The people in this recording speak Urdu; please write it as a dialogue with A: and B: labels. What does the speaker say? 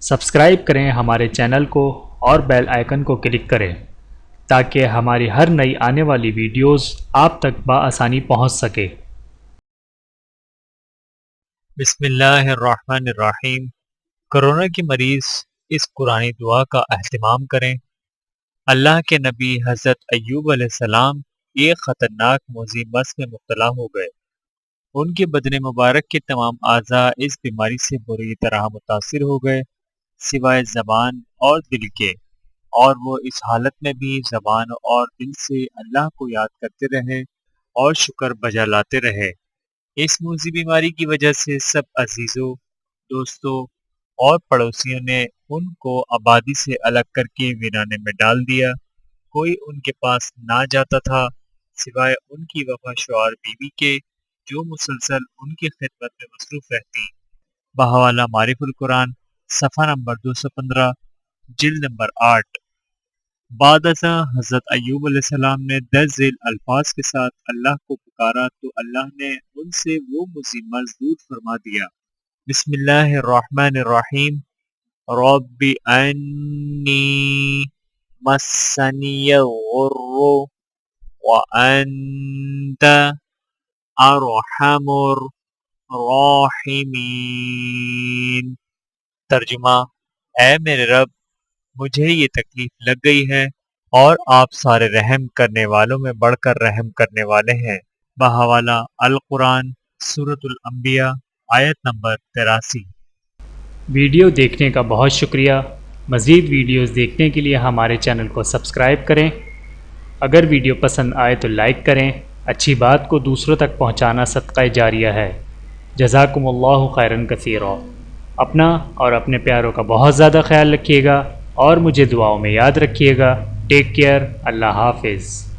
A: سبسکرائب کریں ہمارے چینل کو اور بیل آئیکن کو کلک کریں تاکہ ہماری ہر نئی آنے والی ویڈیوز آپ تک بآسانی پہنچ سکے۔
B: بسم اللہ الرحمن الرحیم۔ کرونا کے مریض اس قرآنی دعا کا اہتمام کریں۔ اللہ کے نبی حضرت ایوب علیہ السلام ایک خطرناک موذی مس میں مبتلا ہو گئے۔ ان کے بدن مبارک کے تمام اعضاء اس بیماری سے بری طرح متاثر ہو گئے سوائے زبان اور دل کے، اور وہ اس حالت میں بھی زبان اور دل سے اللہ کو یاد کرتے رہے اور شکر بجا لاتے رہے۔ اس موذی بیماری کی وجہ سے سب عزیزوں، دوستوں اور پڑوسیوں نے ان کو آبادی سے الگ کر کے ویرانے میں ڈال دیا۔ کوئی ان کے پاس نہ جاتا تھا سوائے ان کی وفا شوہر بیوی کے، جو مسلسل ان کی خدمت میں مصروف رہتی۔ بحوالہ معارف القرآن، صفحہ نمبر 215، جلد نمبر 8۔ بعد ازاں حضرت ایوب علیہ السلام نے درج ذیل الفاظ کے ساتھ اللہ کو پکارا تو اللہ نے ان سے وہ موذی مرض دور فرما دیا۔ بسم اللہ الرحمن الرحیم۔ رب انی مسنی الضر وانت ارحم الراحمین۔ ترجمہ: اے میرے رب، مجھے یہ تکلیف لگ گئی ہے اور آپ سارے رحم کرنے والوں میں بڑھ کر رحم کرنے والے ہیں۔ بحوالہ القرآن، سورۃ الانبیاء، آیت نمبر 83۔
A: ویڈیو دیکھنے کا بہت شکریہ۔ مزید ویڈیوز دیکھنے کے لیے ہمارے چینل کو سبسکرائب کریں۔ اگر ویڈیو پسند آئے تو لائک کریں۔ اچھی بات کو دوسروں تک پہنچانا صدقہ جاریہ ہے۔ جزاکم اللہ خیرا کثیرا۔ اپنا اور اپنے پیاروں کا بہت زیادہ خیال رکھیے گا اور مجھے دعاؤں میں یاد رکھیے گا۔ Take care. اللہ حافظ۔